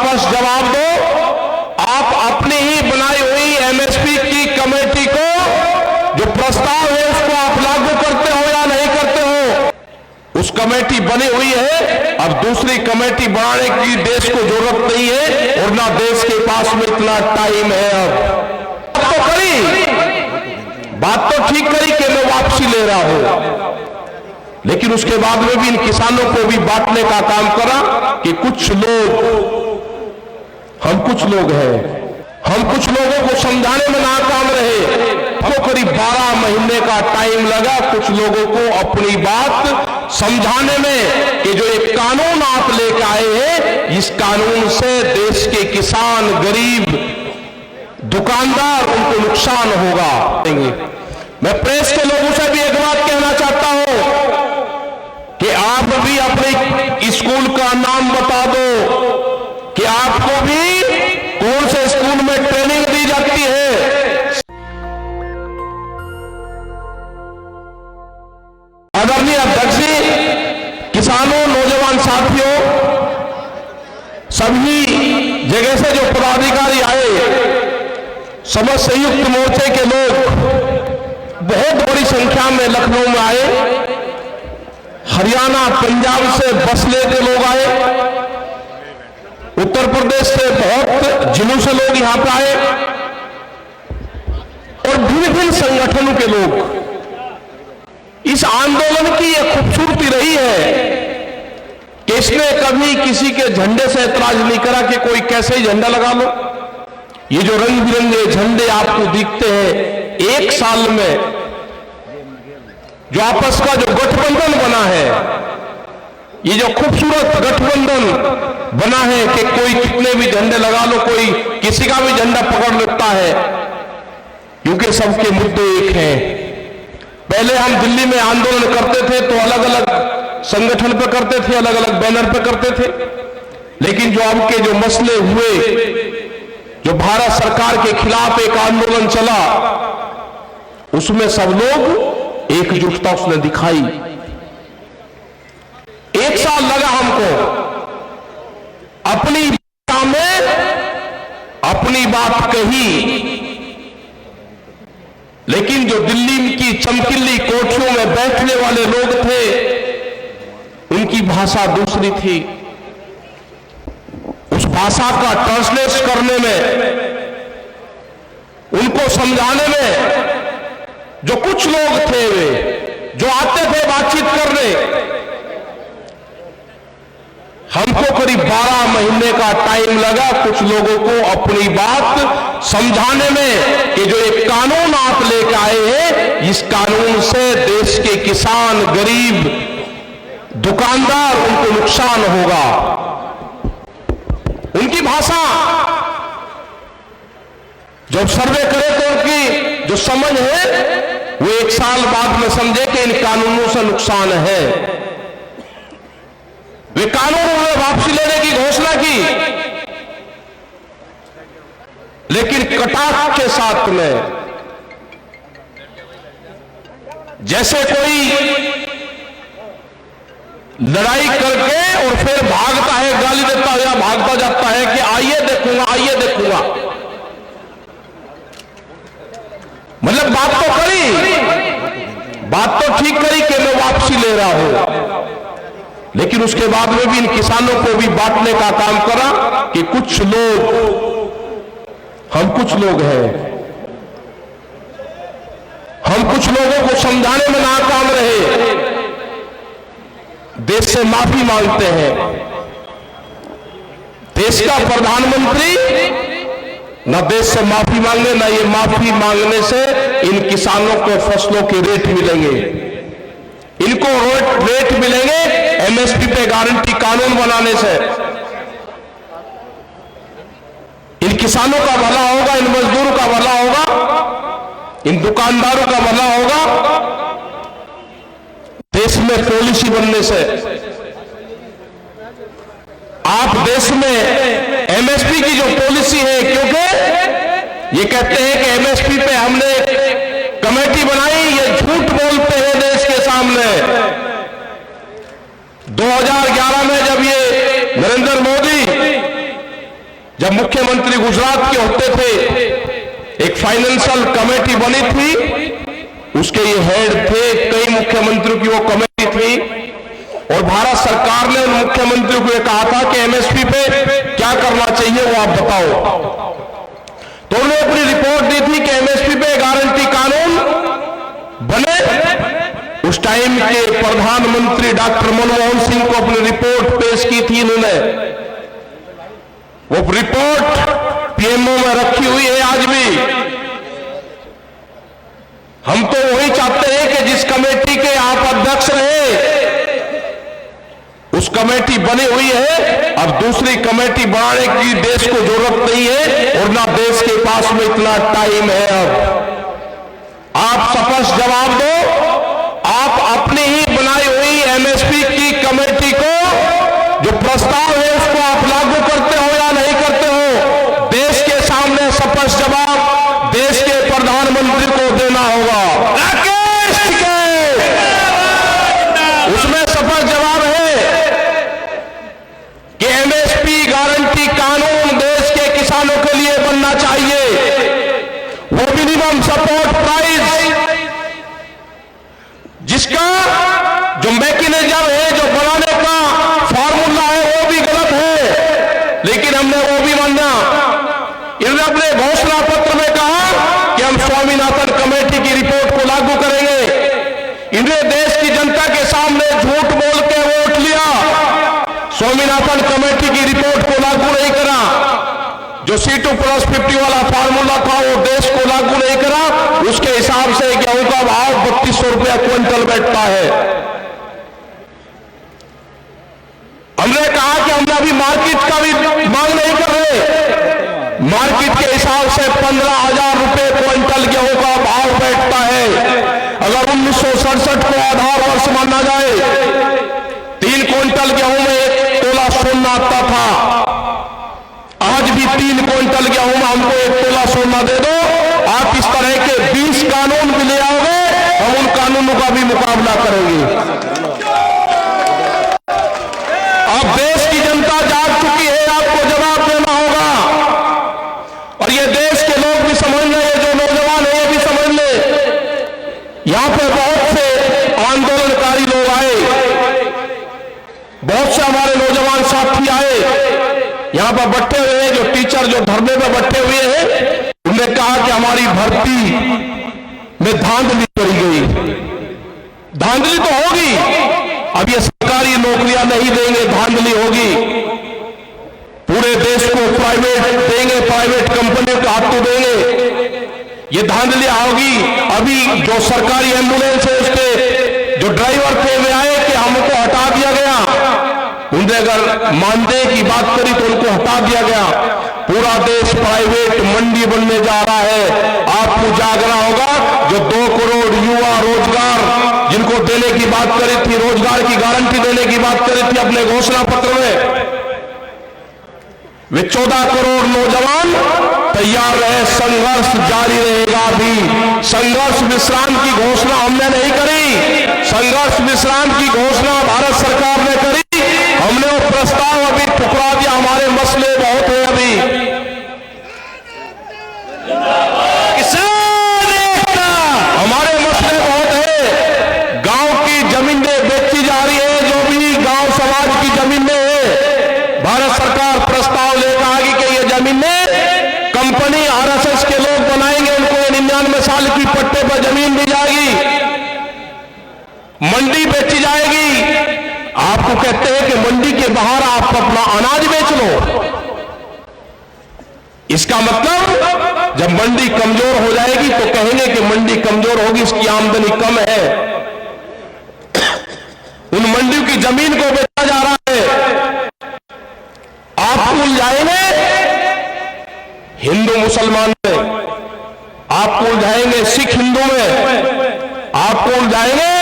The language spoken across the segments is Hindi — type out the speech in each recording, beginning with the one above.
स्पष्ट जवाब दो, आप अपनी ही बनाई हुई एमएसपी की कमेटी को जो प्रस्ताव है उसको आप लागू करते हो या नहीं करते हो? उस कमेटी बनी हुई है, अब दूसरी कमेटी बनाने की देश को जरूरत नहीं है और ना देश के पास में इतना टाइम है। अब तो करी, बात तो ठीक करी कि मैं वापसी ले रहा हूं, लेकिन उसके बाद में भी इन किसानों को भी बांटने का काम करा कि कुछ लोग, हम कुछ लोग हैं, हम कुछ लोगों को समझाने में नाकाम रहे। तो करीब 12 महीने का टाइम लगा कुछ लोगों को अपनी बात समझाने में कि जो एक कानून आप लेकर आए हैं, इस कानून से देश के किसान, गरीब, दुकानदार, उनको नुकसान होगा। मैं प्रेस के लोगों से भी एक बात कहना चाहता हूं कि आप भी अपने स्कूल का नाम बता दो कि आपको भी कौन से स्कूल में ट्रेनिंग दी जाती है। आदरणीय अध्यक्ष जी, किसानों, नौजवान साथियों, सभी जगह से जो पदाधिकारी आए, समस्त संयुक्त मोर्चे के लोग बहुत बड़ी संख्या में लखनऊ में आए, हरियाणा, पंजाब से बस लेके लोग आए, उत्तर प्रदेश से बहुत जिलों से लोग यहां पर आए और भिन्न भिन्न संगठनों के लोग। इस आंदोलन की यह खूबसूरती रही है कि इसने कभी किसी के झंडे से ऐतराज नहीं करा कि कोई कैसे ही झंडा लगा लो। ये जो रंग बिरंगे झंडे आपको दिखते हैं, एक साल में जो आपस का जो गठबंधन बना है, ये जो खूबसूरत गठबंधन बना है कि कोई कितने भी झंडे लगा लो, कोई किसी का भी झंडा पकड़ लेता है, क्योंकि सबके मुद्दे एक हैं। पहले हम दिल्ली में आंदोलन करते थे तो अलग अलग संगठन पे करते थे, अलग अलग बैनर पे करते थे, लेकिन जो अब के जो मसले हुए, जो भारत सरकार के खिलाफ एक आंदोलन चला, उसमें सब लोग एकजुटता उसने दिखाई। एक साल लगा हमको अपनी भाषा में अपनी बात कही, लेकिन जो दिल्ली की चमकीली कोठियों में बैठने वाले लोग थे, उनकी भाषा दूसरी थी। उस भाषा का ट्रांसलेट करने में, उनको समझाने में जो कुछ लोग थे, वे जो आते थे बातचीत करने, हमको करीब 12 महीने का टाइम लगा कुछ लोगों को अपनी बात समझाने में कि जो एक कानून आप लेकर आए हैं, इस कानून से देश के किसान, गरीब, दुकानदार, उनको नुकसान होगा। उनकी भाषा जब सर्वे करे तो उनकी जो समझ है वो एक साल बाद में समझे कि इन कानूनों से नुकसान है। वे कानून उन्होंने वापसी लेने की घोषणा की, लेकिन कटाक्ष के साथ में, जैसे कोई लड़ाई करके और फिर भागता है, गाली देता है या भागता जाता है कि आइए देखूंगा, आइए देखूंगा। मतलब बात तो करी, बात तो ठीक करी कि मैं वापसी ले रहा हूं, लेकिन उसके बाद में भी इन किसानों को भी बांटने का काम करा कि कुछ लोग, हम कुछ लोग हैं, हम कुछ लोगों को समझाने में नाकाम रहे, देश से माफी मांगते हैं। देश का प्रधानमंत्री न देश से माफी मांगे, न ये माफी मांगने से इन किसानों को फसलों के रेट मिलेंगे। इनको रेट मिलेंगे एमएसपी पे गारंटी कानून बनाने से। इन किसानों का भला होगा, इन मजदूरों का भला होगा, इन दुकानदारों का भला होगा देश में पॉलिसी बनने से। आप देश में एमएसपी की जो पॉलिसी है, क्योंकि ये कहते हैं कि एमएसपी पे हमने कमेटी बनाई, ये झूठ बोलते हैं देश के सामने। 2011 में जब ये नरेंद्र मोदी जब मुख्यमंत्री गुजरात के होते थे, एक फाइनेंशियल कमेटी बनी थी, उसके ये हेड थे, कई मुख्यमंत्रियों की वो कमेटी थी, और भारत सरकार ने उन मुख्यमंत्रियों को ये कहा था कि एमएसपी पे क्या करना चाहिए वो आप बताओ। तो उन्होंने अपनी रिपोर्ट दी थी कि एमएसपी पे गारंटी कानून बने। उस टाइम के प्रधानमंत्री डॉक्टर मनमोहन सिंह को अपनी रिपोर्ट पेश की थी इन्होंने। वो रिपोर्ट पीएमओ में रखी हुई है आज भी। हम तो वही चाहते हैं कि जिस कमेटी के आप अध्यक्ष रहे, उस कमेटी बनी हुई है, अब दूसरी कमेटी बनाने की देश को जरूरत नहीं है, और ना देश के पास में इतना टाइम है। अब आप स्पष्ट जवाब दो, आप अपनी ही बनाई हुई एमएसपी की कमेटी को जो प्रस्ताव है उसको आप लागू करते हो या नहीं करते हो? देश के सामने स्पष्ट जवाब देश के प्रधानमंत्री को देना होगा। राकेश टिकैत, उसमें स्पष्ट जवाब है कि एमएसपी गारंटी कानून देश के किसानों के लिए बनना चाहिए। वो मिनिमम सपोर्ट प्राइस, जिसका जो मैकेनिज्म है, जो बनाने का फॉर्मूला है, वो भी गलत है, लेकिन हमने वो भी माना। इन्होंने अपने घोषणा पत्र में कहा कि हम स्वामीनाथन कमेटी की रिपोर्ट को लागू करेंगे। इन्होंने देश की जनता के सामने झूठ बोल के वोट लिया, स्वामीनाथन कमेटी की रिपोर्ट को लागू नहीं करा। जो C2+50 वाला फार्मूला था वो देश को लागू नहीं करा। उसके हिसाब से गेहूं का भाव 3200 रुपया क्विंटल बैठता है। हमने कहा कि हम अभी मार्केट का भी मांग नहीं कर रहे। मार्केट के हिसाब से 15,000 रुपए क्विंटल गेहूं का भाव बैठता है। अगर 1967 को आधार वर्ष माना जाए, 3 क्विंटल गेहूं में 1 तोला सोना आता था। आज भी 3 क्विंटल गेहूं में हमको 1 तोला सोना दे दो, आप इस तरह के 20 कानून भी ले आओगे, हम उन कानूनों का भी मुकाबला करेंगे। अब देश की जनता जाग चुकी है, आपको जवाब देना होगा। और ये देश के लोग भी समझ ले, जो नौजवान है ये भी समझ ले। यहां पे बहुत से आंदोलनकारी लोग आए, बहुत से हमारे नौजवान साथी आए, यहां पर बैठे हुए हैं, जो टीचर जो धरने में बैठे हुए हैं। उन्होंने कहा कि हमारी भर्ती में धांधली करी गई। धांधली तो होगी, अब ये सरकारी नौकरियां नहीं देंगे, धांधली होगी। पूरे देश को प्राइवेट देंगे, प्राइवेट कंपनियों का हाथों देंगे, ये धांधली होगी। अभी जो सरकारी एम्बुलेंस है उसके जो ड्राइवर थे वे आए कि हमको हटा दिया गया। उनने अगर मानदेय की बात करी तो उनको हटा दिया गया। पूरा देश प्राइवेट मंडी बनने जा रहा है। आपको जागना होगा। जो 2 करोड़ युवा रोजगार जिनको देने की बात करी थी, रोजगार की गारंटी देने की बात करी थी अपने घोषणा पत्र में, वे 14 करोड़ नौजवान तैयार रहे। संघर्ष जारी रहेगा। भी संघर्ष विश्राम की घोषणा हमने नहीं करी, संघर्ष विश्राम की घोषणा भारत सरकार ने करी। हमने वो प्रस्ताव अभी ठुकरा दिया। हमारे मसले बहुत है, अभी हमारे मसले बहुत है। गांव की जमीनें बेची जा रही है, जो भी गांव समाज की जमीनें है, भारत सरकार प्रस्ताव लेकर आगे कि ये जमीनें कंपनी आरएसएस के लोग बनाएंगे, उनको 99 साल की पट्टे पर जमीन दी जाएगी, मंडी बेची जाएगी। आपको कहते हैं कि मंडी के बाहर आप अपना अनाज बेच लो। इसका मतलब जब मंडी कमजोर हो जाएगी तो कहेंगे कि मंडी कमजोर होगी, इसकी आमदनी कम है। उन मंडियों की जमीन को बेचा जा रहा है। आप भूल जाएंगे हिंदू मुसलमान में, आप भूल जाएंगे सिख हिंदू में, आप भूल जाएंगे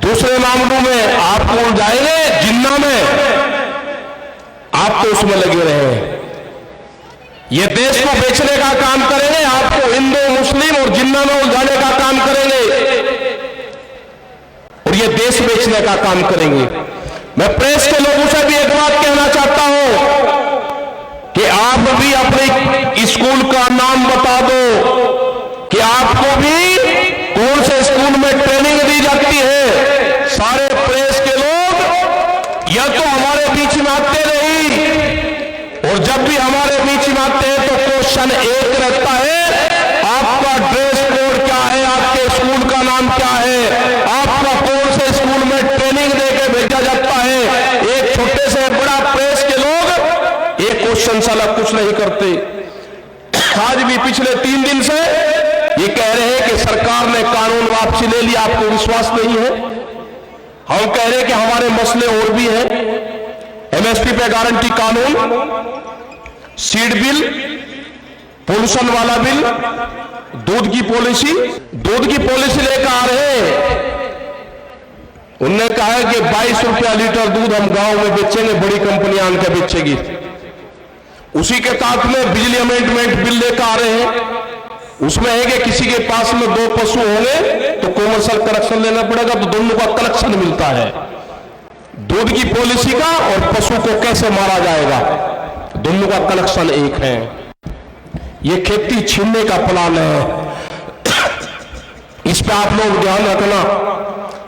दूसरे मामलों में, आप भूल जाएंगे जिन्ना में। आप तो उसमें लगे रहे। ये देश को बेचने का काम करेंगे, आपको हिंदू मुस्लिम और जिन्ना में उलझाने का काम करेंगे, और ये देश बेचने का काम करेंगे। मैं प्रेस के लोगों से भी एक बात कहना चाहता हूं बता दो कि आपको भी कौन से स्कूल में ट्रेनिंग दी जाती है। सारे प्रेस के लोग या तो हमारे बीच में आते नहीं, और जब भी हमारे बीच में आते हैं तो क्वेश्चन एक रहता है, आपका ड्रेस कोड क्या है, आपके स्कूल का नाम क्या है, आपका कौन से स्कूल में ट्रेनिंग देके भेजा जाता है। एक छोटे से बड़ा प्रेस के लोग एक क्वेश्चन साला कुछ नहीं करते। आज भी पिछले 3 दिन से ये कह रहे हैं कि सरकार ने कानून वापसी ले लिया, आपको विश्वास नहीं है। हम कह रहे हैं कि हमारे मसले और भी हैं। एमएसपी पे गारंटी कानून, सीड बिल, पोल्यूशन वाला बिल, दूध की पॉलिसी लेकर आ रहे हैं। उन्होंने कहा है कि 22 रुपया लीटर दूध हम गांव में बेचेंगे, बड़ी कंपनियां आनकर बेचेगी। उसी के साथ में बिजली अमेंडमेंट बिल लेकर आ रहे हैं। उसमें है कि किसी के पास में 2 पशु होंगे तो कॉमर्शियल कनेक्शन लेना पड़ेगा, तो दोनों का कनेक्शन मिलता है। दूध की पॉलिसी का और पशु को कैसे मारा जाएगा, दोनों का कनेक्शन एक है। ये खेती छीनने का प्लान है, इस पे आप लोग ध्यान रखना।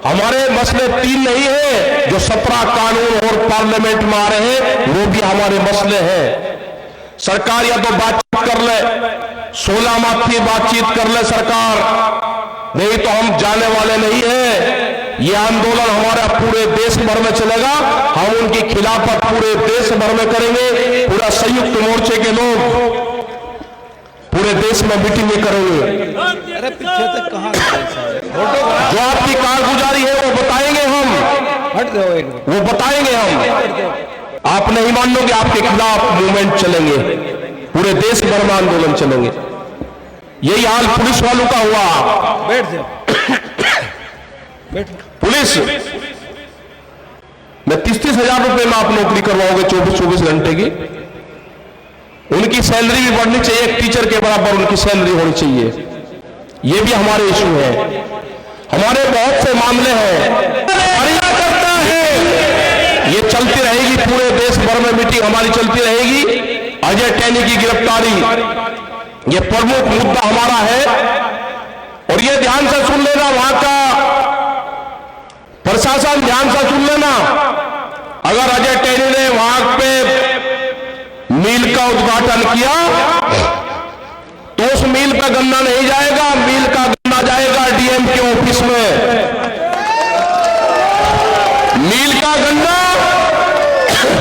हमारे मसले 3 नहीं है जो 17 कानून और पार्लियामेंट में आ रहे हैं, वो भी हमारे मसले हैं। सरकार या तो बातचीत कर ले, 16 माह की बातचीत कर ले सरकार, नहीं तो हम जाने वाले नहीं है। ये आंदोलन हमारा पूरे देश भर में चलेगा, हम उनकी खिलाफत पूरे देश भर में करेंगे। पूरा संयुक्त मोर्चे के लोग पूरे देश में मीटिंग करेंगे। अरे पीछे तक कहां जो आपकी कारगुजारी है वो बताएंगे हम, हट जाओ एक वो बताएंगे हम। आप नहीं मान लोगे, आपके खिलाफ मूवमेंट चलेंगे, पूरे देश भर में आंदोलन चलेंगे। यही हाल पुलिस वालों का हुआ। बैठ जाओ, बैठ। पुलिस में 30-30 हजार रुपए में आप नौकरी करवाओगे 24-24 घंटे की। उनकी सैलरी भी बढ़नी चाहिए, एक टीचर के बराबर उनकी सैलरी होनी चाहिए। ये भी हमारे इशू है, हमारे बहुत से मामले हैं। करता है ये चलती रहेगी, पूरे देश भर में मीटिंग हमारी चलती रहेगी। अजय टैनी की गिरफ्तारी ये प्रमुख मुद्दा हमारा है। और ये ध्यान से सुन लेना, वहां का प्रशासन ध्यान से सुन लेना, अगर अजय टैनी ने वहां पे मिल का उद्घाटन किया तो उस मिल का गन्ना नहीं जाएगा, मिल का गन्ना जाएगा डीएम के ऑफिस में। मिल का गन्ना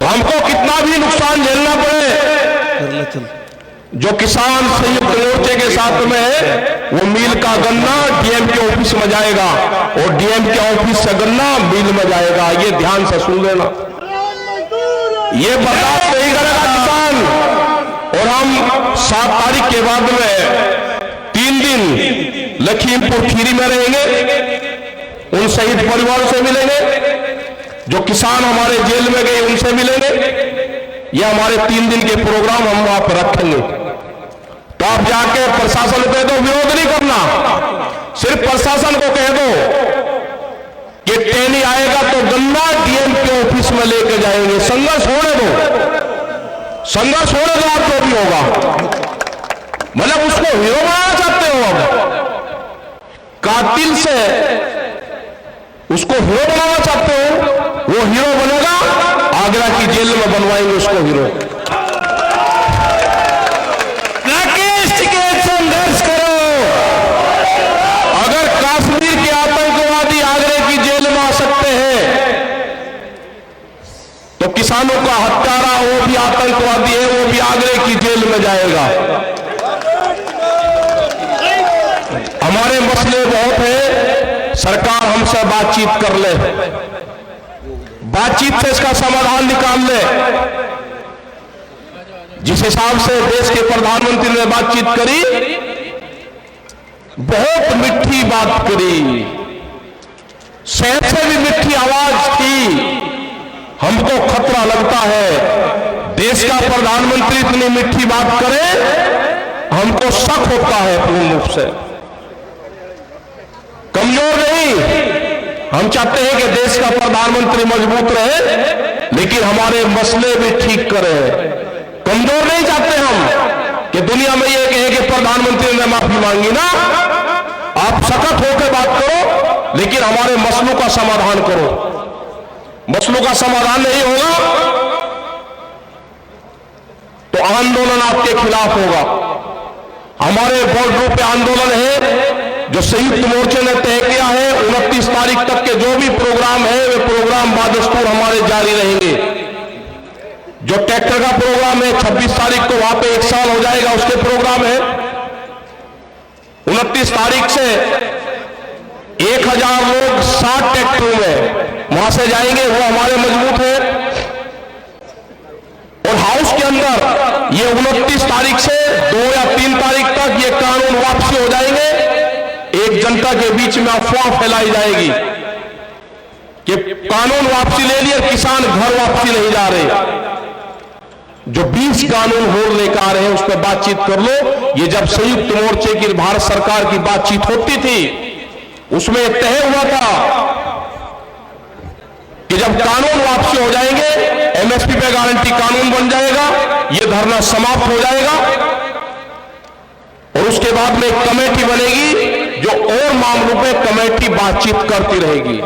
हमको कितना भी नुकसान झेलना पड़े, जो किसान संयुक्त मोर्चे के साथ में है, वो मिल का गन्ना डीएम के ऑफिस में जाएगा और डीएम के ऑफिस से गन्ना मिल में जाएगा। ये ध्यान से सुन लेना, ये बर्दाश्त नहीं करेगा किसान। और हम 7 तारीख के बाद में 3 दिन लखीमपुर खीरी में रहेंगे, उन शहीद परिवारों से मिलेंगे, जो किसान हमारे जेल में गए उनसे मिलेंगे। ये हमारे 3 दिन के प्रोग्राम हम वहां पर रखेंगे। तो आप जाके प्रशासन को कह दो, विरोध नहीं करना, सिर्फ प्रशासन को कह दो कि टैनी आएगा तो गन्ना डीएम के ऑफिस में लेके जाएंगे। संघर्ष होने दो, संघर्ष होने दो, आप जो भी होगा। मतलब उसको हीरो बनाना चाहते हो, अब कातिल से उसको हीरो बनाना चाहते हो, वो हीरो बनेगा, आगरा की जेल में बनवाएंगे उसको हीरो। राकेश टिकैत संघर्ष करो। अगर कश्मीर के आतंकवादी आगरे की जेल में आ सकते हैं तो किसानों का हत्यारा वो भी आतंकवादी है, वो भी आगरे की जेल में जाएगा। हमारे मसले बहुत हैं, सरकार हमसे बातचीत कर ले, बातचीत से इसका समाधान निकाल ले। जिस हिसाब से देश के प्रधानमंत्री ने बातचीत करी, बहुत मिठी बात करी, शहद से भी मिठी आवाज थी। हमको खतरा लगता है देश का प्रधानमंत्री इतनी मिठी बात करे, हमको शक होता है पूर्ण रूप से। कमजोर नहीं, हम चाहते हैं कि देश का प्रधानमंत्री मजबूत रहे, लेकिन हमारे मसले भी ठीक करे। कमजोर नहीं चाहते हम, कि दुनिया में ये कहे कि प्रधानमंत्री ने माफी मांगी ना। आप सख्त होकर बात करो, लेकिन हमारे मसलों का समाधान करो। मसलों का समाधान नहीं होगा तो आंदोलन आपके खिलाफ होगा। हमारे बॉर्डरों पे आंदोलन है जो संयुक्त मोर्चे ने तय किया है। 29 तारीख तक के जो भी प्रोग्राम है वे प्रोग्राम बादस्तूर हमारे जारी रहेंगे। जो ट्रैक्टर का प्रोग्राम है 26 तारीख को वहां पे 1 साल हो जाएगा, उसके प्रोग्राम है। 29 तारीख से 1000 लोग 60 ट्रैक्टरों में वहां से जाएंगे, वो हमारे मजबूत है। और हाउस के अंदर ये 29 तारीख से 2 या 3 तारीख तक ये कानून वापसी हो जाएंगे। एक जनता के बीच में अफवाह फैलाई जाएगी कि कानून वापसी ले लिए, किसान घर वापसी नहीं जा रहे। जो 20 कानून होर लेकर आ रहे हैं उस पर बातचीत कर लो। ये जब संयुक्त मोर्चे की भारत सरकार की बातचीत होती थी उसमें तय हुआ था कि जब कानून वापसी हो जाएंगे, एमएसपी पे गारंटी कानून बन जाएगा, ये धरना समाप्त हो जाएगा और उसके बाद में एक कमेटी बनेगी जो और मामलों पे कमेटी बातचीत करती रहेगी।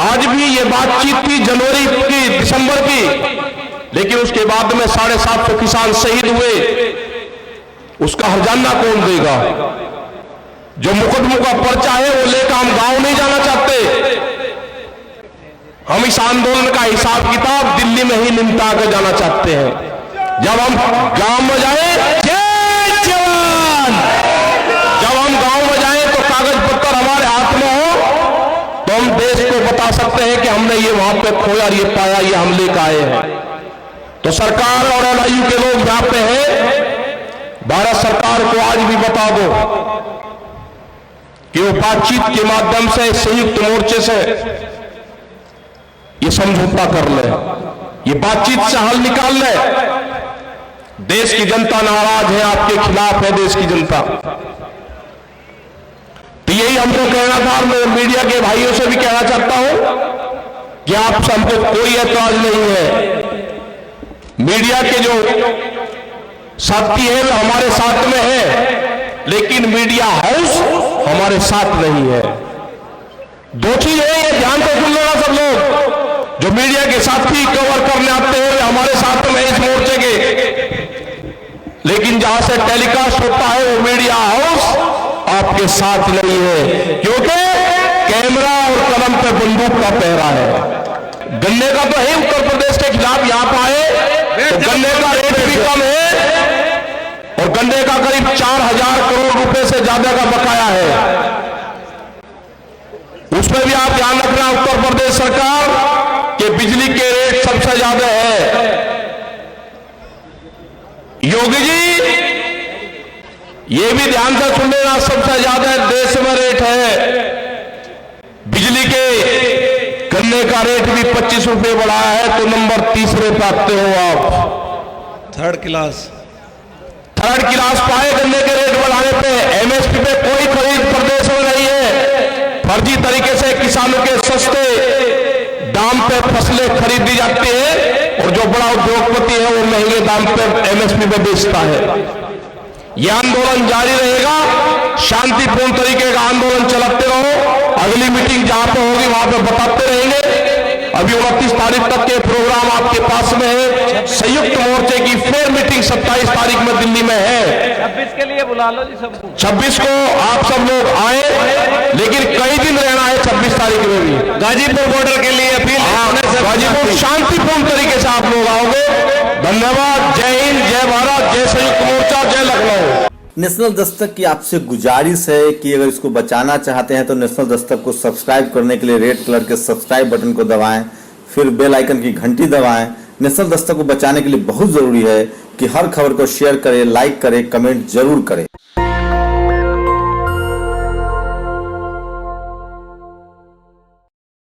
आज भी ये बातचीत थी जनवरी की, दिसंबर की, लेकिन उसके बाद में 750 किसान शहीद हुए, उसका हर्जाना कौन देगा? जो मुकदमों का पर्चा है वो लेकर हम गांव नहीं जाना चाहते। हम इस आंदोलन का हिसाब किताब दिल्ली में ही निपटा कर जाना चाहते हैं। जब हम गांव में जाए, जय जवान, जब हम गांव में जाए तो कागज पत्तर हमारे हाथ में हो तो हम देश को बता सकते हैं कि हमने ये वहां पे खोया, ये पाया, ये हम लेकर आए हैं। तो सरकार और एलआईयू के लोग यहां पे हैं, भारत सरकार को आज भी बता दो कि वो बातचीत के माध्यम से संयुक्त मोर्चे से ये समझौता कर ले, ये बातचीत से हल निकाल ले। देश की जनता नाराज है, आपके खिलाफ है देश की जनता। तो यही हमको कहना था। मैं मीडिया के भाइयों से भी कहना चाहता हूं कि आप सबको कोई ऐतराज नहीं है। मीडिया के जो साथी है वो हमारे साथ में है, लेकिन मीडिया हाउस हमारे साथ नहीं है। दो चीज है, ये ध्यान से सुन लेना सब लोग। जो मीडिया के साथी कवर करने आते हैं वे हमारे साथ में इस मोर्चे के, लेकिन जहां से टेलीकास्ट होता है वो मीडिया हाउस आपके साथ नहीं है, क्योंकि कैमरा और कलम पे बंदूक का पहरा है। गन्ने का तो है उत्तर प्रदेश के खिलाफ यहां पर आए तो गन्ने का रेट भी कम है और गन्ने का करीब 4000 करोड़ रुपए से ज्यादा का बकाया है। उसमें भी आप ध्यान रखना उत्तर प्रदेश सरकार के बिजली के रेट सबसे ज्यादा है। योगी जी ये भी ध्यान से सुन लेना, सबसे ज्यादा देश में रेट है बिजली के। गन्ने का रेट भी 25 रुपए बढ़ाया है तो नंबर 30 पे आते हो आप। थर्ड क्लास पाए गन्ने के रेट बढ़ाने पे। एमएसपी पे कोई खरीद प्रदेश में नहीं है। फर्जी तरीके से किसानों के सस्ते दाम पे फसलें खरीदी जाती है और जो बड़ा उद्योगपति है वो महंगे दाम पे एमएसपी पे बेचता है। यह आंदोलन जारी रहेगा, शांतिपूर्ण तरीके का आंदोलन चलाते रहो। अगली मीटिंग जहां पे होगी वहां पे बताते रहेंगे। अभी 29 तारीख तक के प्रोग्राम आपके पास में है। संयुक्त मोर्चे की फिर मीटिंग 27 तारीख में दिल्ली में है। 26 के लिए बुला लो जी सबको। 26 को आप सब लोग आए, लेकिन कई दिन रहना है 26 तारीख में भी। गाजीपुर बॉर्डर के लिए अपील गाजीपुर शांतिपूर्ण तरीके से आप लोग आओगे। धन्यवाद। जय हिंद, जय भारत, जय संयुक्त मोर्चा, जय लखनऊ। नेशनल दस्तक की आपसे गुजारिश है कि अगर इसको बचाना चाहते हैं तो नेशनल दस्तक को सब्सक्राइब करने के लिए रेड कलर के सब्सक्राइब बटन को दबाएं, फिर बेल आइकन की घंटी दबाएं। नेशनल दस्तक को बचाने के लिए बहुत जरूरी है कि हर खबर को शेयर करें, लाइक करें, कमेंट जरूर करें।